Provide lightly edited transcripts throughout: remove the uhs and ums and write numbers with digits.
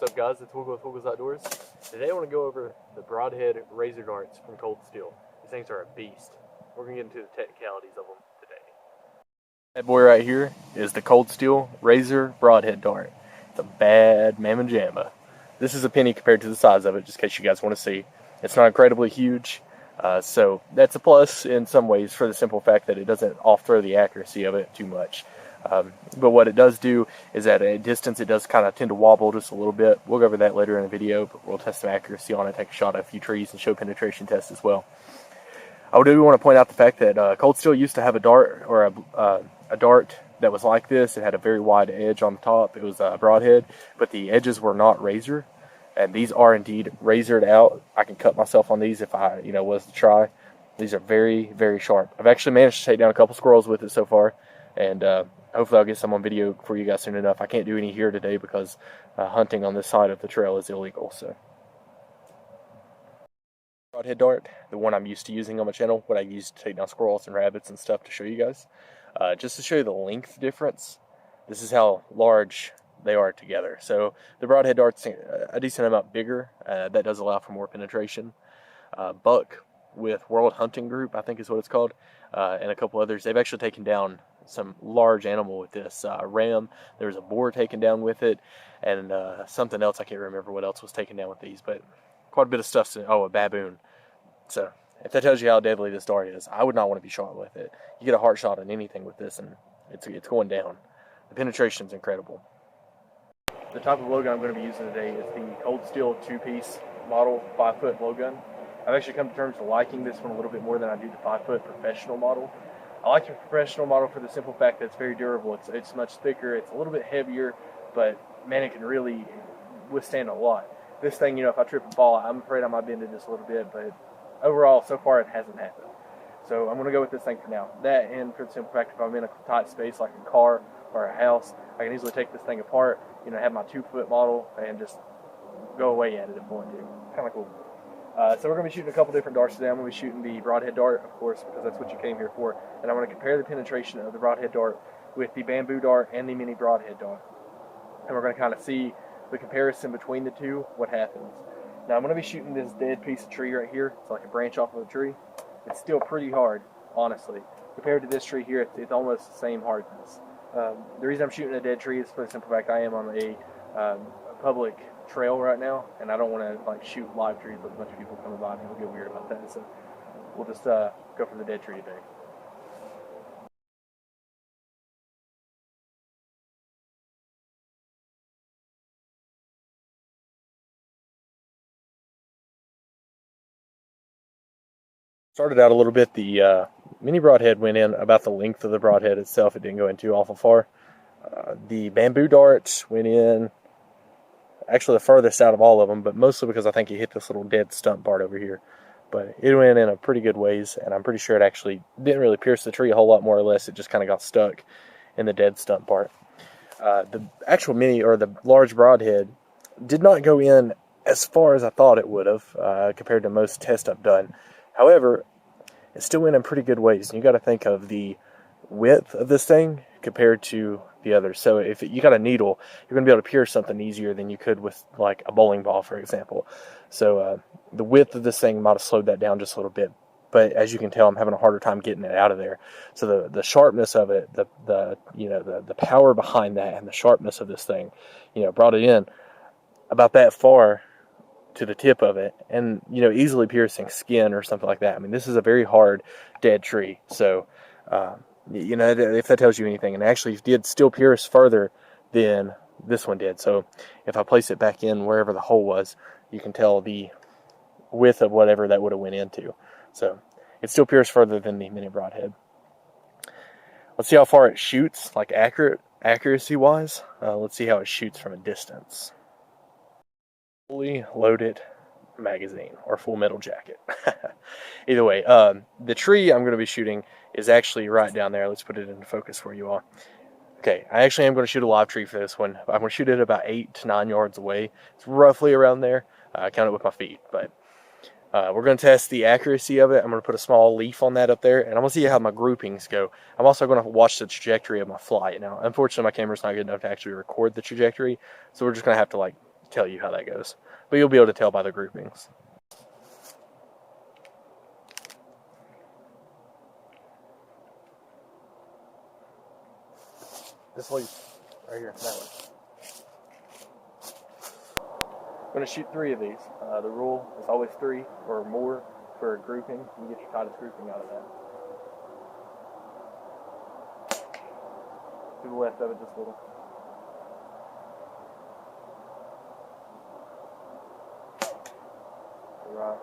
What's up guys, it's Wiggle with Wiggles Outdoors. Today I want to go over the Broadhead Razor darts from Coldsteel. These things are a beast. We're going to get into the technicalities of them today. That boy right here is the Coldsteel Razor Broadhead dart. It's a bad mamma jamma. This is a penny compared to the size of it, just in case you guys want to see. It's not incredibly huge, so that's a plus in some ways for the simple fact that it doesn't off-throw the accuracy of it too much. But what it does do is at a distance it does kind of tend to wobble just a little bit. We'll go over that later in the video, but we'll test some accuracy on it, take a shot at a few trees, and show penetration tests as well. I do want to point out the fact that Coldsteel used to have a dart, or a dart that was like this. It had a very wide edge on the top. It was a broadhead, but the edges were not razor, and these are indeed razored out. I can cut myself on these if I was to try. These are very, very sharp. I've actually managed to take down a couple squirrels with it so far, and hopefully I'll get some on video for you guys soon enough. I can't do any here today because hunting on this side of the trail is illegal. So, broadhead dart, the one I'm used to using on my channel, what I use to take down squirrels and rabbits and stuff to show you guys. Just to show you the length difference, this is how large they are together. So the broadhead dart's a decent amount bigger. That does allow for more penetration. Buck with World Hunting Group, I think is what it's called, and a couple others, they've actually taken down some large animal with this. Ram, there was a boar taken down with it, and something else, I can't remember what else was taken down with these, but quite a bit of stuff. Oh, a baboon. So if that tells you how deadly this dart is, I would not want to be shot with it. You get a heart shot on anything with this, and it's going down. The penetration is incredible. The type of blowgun I'm going to be using today is the Coldsteel 2-piece model 5-foot blowgun. I've actually come to terms with liking this one a little bit more than I do the 5-foot professional model. I like the professional model for the simple fact that it's very durable. It's much thicker, it's a little bit heavier, but man, it can really withstand a lot. This thing, if I trip and fall, I'm afraid I might bend it just a little bit, but overall, so far, it hasn't happened. So I'm going to go with this thing for now. That, and for the simple fact, if I'm in a tight space like a car or a house, I can easily take this thing apart, have my 2-foot model, and just go away at it if I want to. Kind of cool. So we're going to be shooting a couple different darts today. I'm going to be shooting the broadhead dart, of course, because that's what you came here for. And I'm going to compare the penetration of the broadhead dart with the bamboo dart and the mini broadhead dart. And we're going to kind of see the comparison between the two, what happens. Now I'm going to be shooting this dead piece of tree right here. It's like a branch off of a tree. It's still pretty hard, honestly. Compared to this tree here, it's almost the same hardness. The reason I'm shooting a dead tree is for the simple fact I am on a public trail right now, and I don't want to shoot live trees with a bunch of people coming by. People get weird about that, so we'll just go for the dead tree today. Started out a little bit. The mini broadhead went in about the length of the broadhead itself. It didn't go in too awful far. The bamboo dart went in actually the furthest out of all of them, but mostly because I think it hit this little dead stump part over here. But it went in a pretty good ways, and I'm pretty sure it actually didn't really pierce the tree a whole lot, more or less. It just kind of got stuck in the dead stump part. The actual mini, or the large broadhead, did not go in as far as I thought it would have compared to most tests I've done. However, it still went in pretty good ways. And you got to think of the width of this thing compared to the others. So if you got a needle, you're going to be able to pierce something easier than you could with like a bowling ball, for example. So the width of this thing might have slowed that down just a little bit. But as you can tell, I'm having a harder time getting it out of there. So the sharpness of it, the power behind that, and the sharpness of this thing, brought it in about that far to the tip of it, and easily piercing skin or something like that. I mean, this is a very hard dead tree. So if that tells you anything, and actually did still pierce further than this one did. So if I place it back in wherever the hole was, you can tell the width of whatever that would have went into. So it still pierced further than the mini broadhead. Let's see how far it shoots, like accuracy wise. Let's see how it shoots from a distance. Fully loaded magazine, or full metal jacket. Either way, the tree I'm going to be shooting is actually right down there. Let's put it into focus for you all. Okay, I actually am going to shoot a live tree for this one. I'm going to shoot it about 8 to 9 yards away. It's roughly around there. I count it with my feet, but we're going to test the accuracy of it. I'm going to put a small leaf on that up there, and I'm going to see how my groupings go. I'm also going to watch the trajectory of my flight. Now, unfortunately, my camera's not good enough to actually record the trajectory, so we're just going to have to tell you how that goes. But you'll be able to tell by the groupings. This leaf right here, that one. I'm going to shoot 3 of these. The rule is always 3 or more for a grouping. You get your tightest grouping out of that. To the left of it just a little. To the right.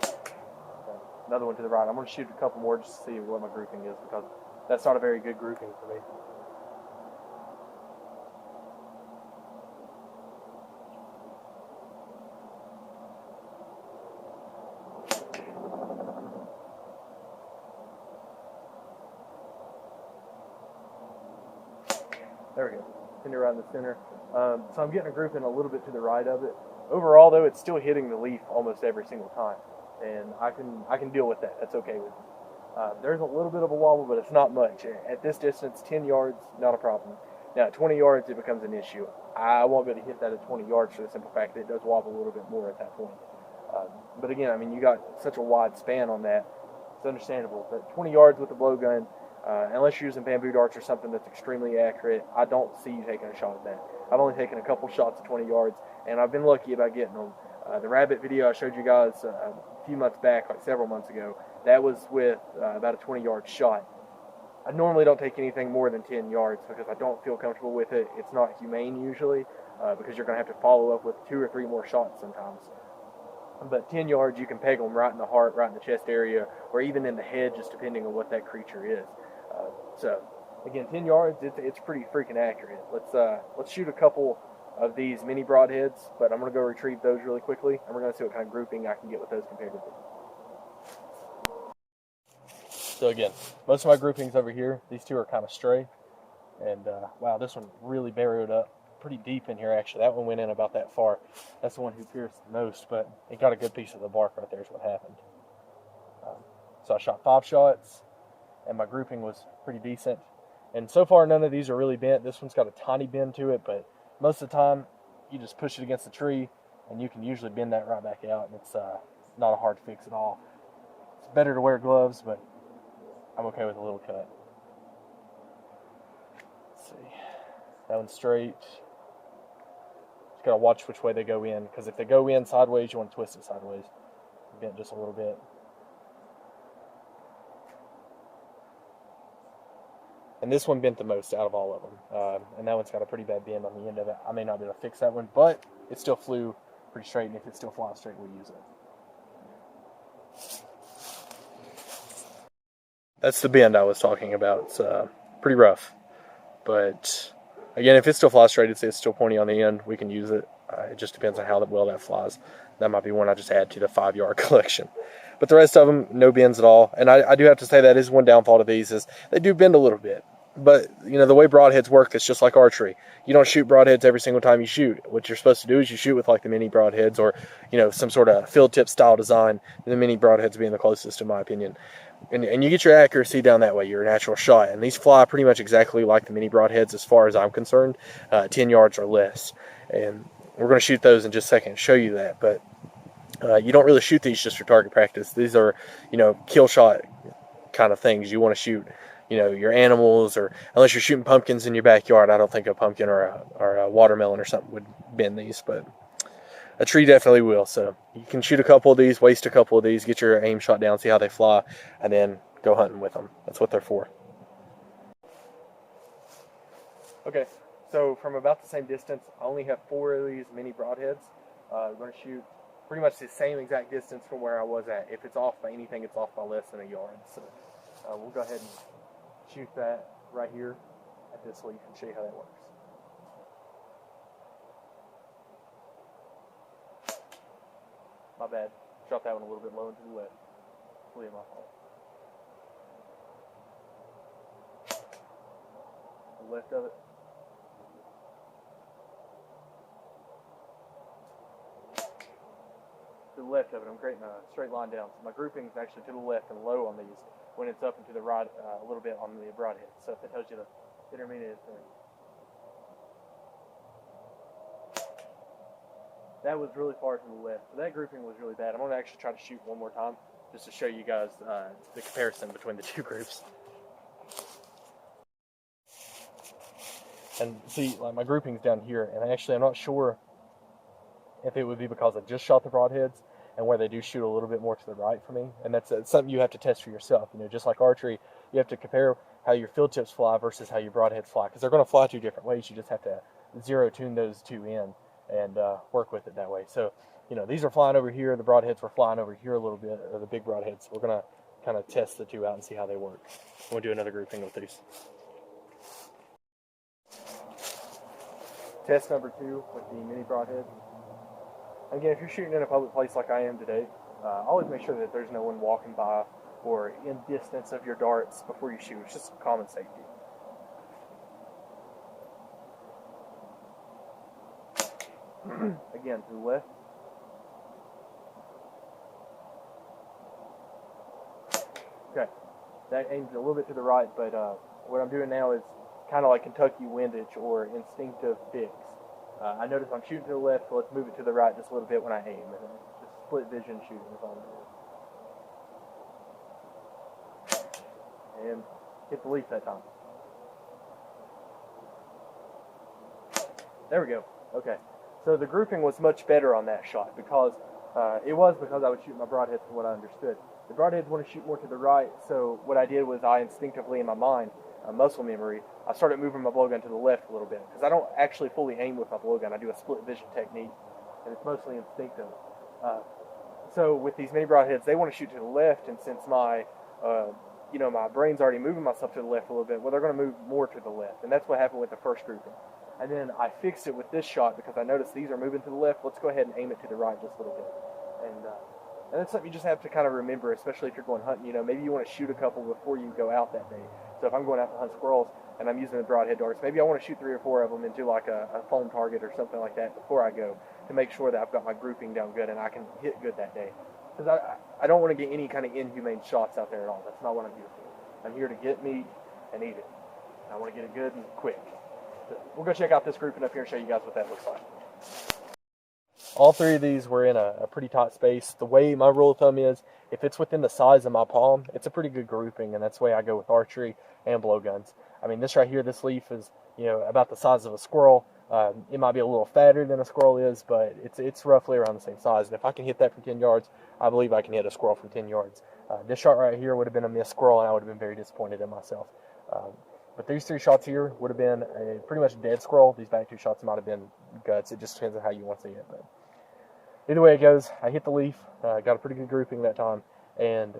Okay. Another one to the right. I'm going to shoot a couple more just to see what my grouping is, because that's not a very good grouping for me. There we go. Pin it right in the center. So I'm getting a grouping a little bit to the right of it. Overall, though, it's still hitting the leaf almost every single time, and I can deal with that. That's okay with me. There's a little bit of a wobble, but it's not much. At this distance, 10 yards, not a problem. Now, at 20 yards, it becomes an issue. I won't be able to hit that at 20 yards for the simple fact that it does wobble a little bit more at that point. But again, I mean, you got such a wide span on that. It's understandable. But 20 yards with the blowgun, unless you're using bamboo darts or something that's extremely accurate, I don't see you taking a shot at that. I've only taken a couple shots at 20 yards, and I've been lucky about getting them. The rabbit video I showed you guys a few months back, like several months ago, that was with about a 20-yard shot. I normally don't take anything more than 10 yards because I don't feel comfortable with it. It's not humane usually because you're going to have to follow up with 2 or 3 more shots sometimes. But 10 yards, you can peg them right in the heart, right in the chest area, or even in the head, just depending on what that creature is. So, again, 10 yards, it's pretty freaking accurate. Let's shoot a couple of these mini broadheads, but I'm going to go retrieve those really quickly, and we're going to see what kind of grouping I can get with those compared to these. So again, most of my groupings over here, these 2 are kind of stray, and wow, this one really burrowed up pretty deep in here actually. That one went in about that far. That's the one who pierced the most, but it got a good piece of the bark right there is what happened. So I shot 5 shots, and my grouping was pretty decent. And so far, none of these are really bent. This one's got a tiny bend to it, but most of the time, you just push it against the tree, and you can usually bend that right back out, and it's not a hard fix at all. It's better to wear gloves, but I'm okay with a little cut. Let's see. That one's straight. Just got to watch which way they go in, because if they go in sideways, you want to twist it sideways. Bent just a little bit. And this one bent the most out of all of them. And that one's got a pretty bad bend on the end of it. I may not be able to fix that one, but it still flew pretty straight, and if it still flies straight, we'll use it. That's the bend I was talking about. It's pretty rough. But again, if it still flies straight, it's still pointy on the end, we can use it. It just depends on how well that flies. That might be one I just add to the 5-yard collection. But the rest of them, no bends at all. And I do have to say that is one downfall to these, is they do bend a little bit. But, you know, the way broadheads work, it's just like archery. You don't shoot broadheads every single time you shoot. What you're supposed to do is you shoot with, like, the mini broadheads or, you know, some sort of field tip style design, the mini broadheads being the closest, in my opinion. And you get your accuracy down that way, your natural shot. And these fly pretty much exactly like the mini broadheads as far as I'm concerned, 10 yards or less. And we're going to shoot those in just a second and show you that. But you don't really shoot these just for target practice. These are, you know, kill shot kind of things. You want to shoot, you know, your animals, or unless you're shooting pumpkins in your backyard. I don't think a pumpkin or a watermelon or something would bend these, but a tree definitely will. So you can shoot a couple of these, waste a couple of these, get your aim shot down, see how they fly, and then go hunting with them. That's what they're for. Okay, so from about the same distance, I only have 4 of these mini broadheads. We're going to shoot pretty much the same exact distance from where I was at. If it's off by anything, it's off by less than a yard. So we'll go ahead and shoot that right here at this leaf and show you how that works. My bad. Shot that one a little bit low and to the left. Completely my fault. The left of it. To the left of it, I'm creating a straight line down. So my grouping is actually to the left and low on these, when it's up and to the right a little bit on the broadhead. So if that tells you intermediate thing. That was really far to the left. So that grouping was really bad. I'm going to actually try to shoot one more time just to show you guys the comparison between the two groups. And see, like my grouping's down here, and actually I'm not sure if it would be because I just shot the broadheads and where they do shoot a little bit more to the right for me. And that's something you have to test for yourself. You know, just like archery, you have to compare how your field tips fly versus how your broadheads fly, because they're going to fly two different ways. You just have to zero tune those two in and work with it that way. So, you know, these are flying over here. The broadheads were flying over here a little bit, or the big broadheads. We're going to kind of test the two out and see how they work. We'll do another grouping with these. Test number 2 with the mini broadhead. Again, if you're shooting in a public place like I am today, always make sure that there's no one walking by or in distance of your darts before you shoot. It's just common safety. Again, to the left. Okay, that aims a little bit to the right, but what I'm doing now is kind of like Kentucky windage or instinctive fix. I notice I'm shooting to the left, so let's move it to the right just a little bit when I aim. And just split vision shooting is all I'm doing. And hit the leaf that time. There we go. Okay. So the grouping was much better on that shot because I was shooting my broadheads from what I understood. The broadheads want to shoot more to the right, so what I did was I instinctively in my mind, muscle memory, I started moving my blowgun to the left a little bit because I don't actually fully aim with my blowgun. I do a split vision technique, and it's mostly instinctive. So with these mini broadheads, they want to shoot to the left, and since my my brain's already moving myself to the left a little bit, well, they're going to move more to the left, and that's what happened with the first grouping. And then I fixed it with this shot because I noticed these are moving to the left. Let's go ahead and aim it to the right just a little bit. And that's something you just have to kind of remember, especially if you're going hunting. You know, maybe you want to shoot a couple before you go out that day. So if I'm going out to hunt squirrels and I'm using the broadhead darts, maybe I want to shoot 3 or 4 of them into like a foam target or something like that before I go to make sure that I've got my grouping down good and I can hit good that day. Because I don't want to get any kind of inhumane shots out there at all. That's not what I'm here for. I'm here to get meat and eat it. I want to get it good and quick. So we'll go check out this grouping up here and show you guys what that looks like. All 3 of these were in a pretty tight space. The way my rule of thumb is, if it's within the size of my palm, it's a pretty good grouping, and that's the way I go with archery and blowguns. I mean, this right here, this leaf is, about the size of a squirrel. It might be a little fatter than a squirrel is, but it's roughly around the same size. And if I can hit that from 10 yards, I believe I can hit a squirrel from 10 yards. This shot right here would have been a missed squirrel, and I would have been very disappointed in myself. But these 3 shots here would have been a pretty much dead squirrel. These back 2 shots might have been guts. It just depends on how you want to see it. But either way it goes, I hit the leaf, got a pretty good grouping that time, and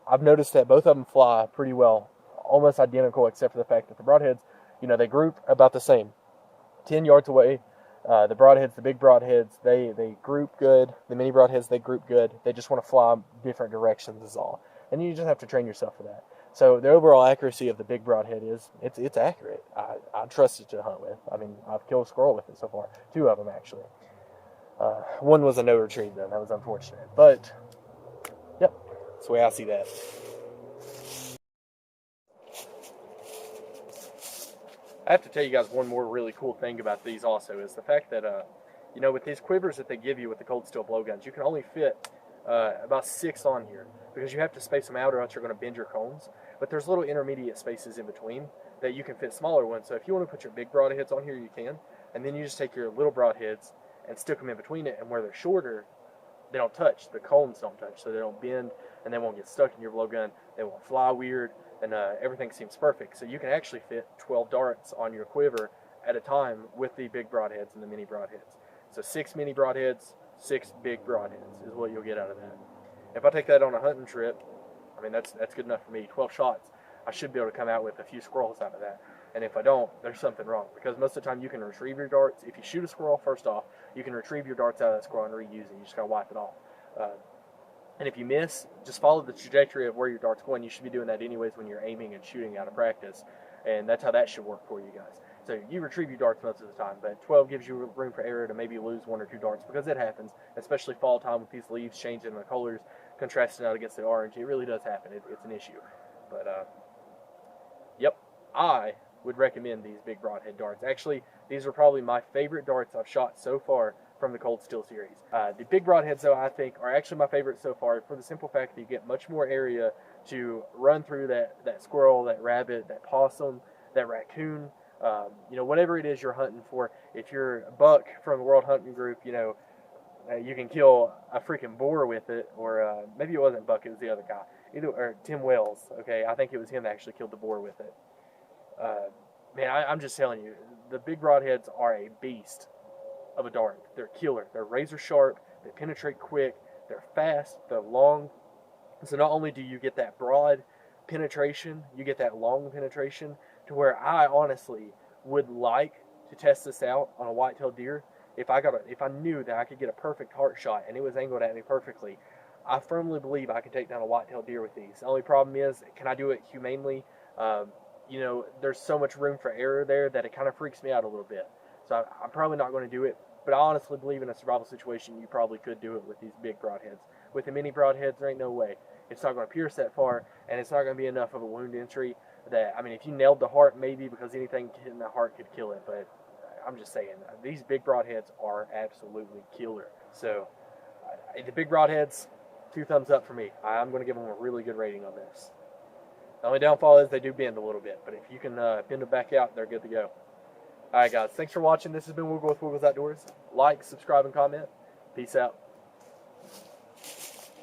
I've noticed that both of them fly pretty well, almost identical except for the fact that the broadheads, they group about the same. 10 yards away, the broadheads, the big broadheads, they group good. The mini broadheads, they group good. They just want to fly different directions is all. And you just have to train yourself for that. So the overall accuracy of the big broadhead is, it's accurate. I trust it to hunt with. I mean, I've killed a squirrel with it so far. 2 of them, actually. One was a no retrieve, though. That was unfortunate. But, yep, that's the way I see that. I have to tell you guys one more really cool thing about these also is the fact that, with these quivers that they give you with the Coldsteel blowguns, you can only fit about 6 on here because you have to space them out or else you're going to bend your cones. But there's little intermediate spaces in between that you can fit smaller ones. So if you want to put your big broadheads on here, you can. And then you just take your little broadheads and stick them in between it, and where they're shorter, they don't touch. The cones don't touch, so they don't bend, and they won't get stuck in your blowgun. They won't fly weird, and everything seems perfect. So you can actually fit 12 darts on your quiver at a time with the big broadheads and the mini broadheads. So 6 mini broadheads, 6 big broadheads is what you'll get out of that. If I take that on a hunting trip, I mean, that's good enough for me. 12 shots, I should be able to come out with a few squirrels out of that. And if I don't, there's something wrong. Because most of the time you can retrieve your darts. If you shoot a squirrel, first off, you can retrieve your darts out of that squirrel and reuse it. You just got to wipe it off. And if you miss, just follow the trajectory of where your dart's going. You should be doing that anyways when you're aiming and shooting out of practice. And that's how that should work for you guys. So you retrieve your darts most of the time, but 12 gives you room for error to maybe lose 1 or 2 darts because it happens, especially fall time with these leaves changing the colors, contrasting out against the orange. It really does happen. It's an issue. But, yep, I would recommend these big broadhead darts. Actually, these are probably my favorite darts I've shot so far from the Coldsteel series. The big broadheads, though, I think are actually my favorite so far for the simple fact that you get much more area to run through that squirrel, that rabbit, that possum, that raccoon, whatever it is you're hunting for. If you're a buck from the World Hunting Group, you can kill a freaking boar with it, or maybe it wasn't Buck, it was the other guy, or Tim Wells. Okay, I think it was him that actually killed the boar with it. Man, I'm just telling you, the big broadheads are a beast of a dart. They're killer. They're razor sharp. They penetrate quick. They're fast. They're long. So not only do you get that broad penetration, you get that long penetration, to where I honestly would like to test this out on a white-tailed deer. If I knew that I could get a perfect heart shot and it was angled at me perfectly, I firmly believe I can take down a white-tailed deer with these. The only problem is, can I do it humanely? There's so much room for error there that it kind of freaks me out a little bit. So I'm probably not going to do it. But I honestly believe in a survival situation, you probably could do it with these big broadheads. With the mini broadheads, there ain't no way. It's not going to pierce that far, and it's not going to be enough of a wound entry that, if you nailed the heart, maybe, because anything hitting the heart could kill it. But I'm just saying, these big broadheads are absolutely killer. So the big broadheads, 2 thumbs up for me. I'm going to give them a really good rating on this. The only downfall is they do bend a little bit, but if you can bend them back out, they're good to go. Alright guys, thanks for watching. This has been Wiggle with Wiggles Outdoors. Like, subscribe, and comment. Peace out.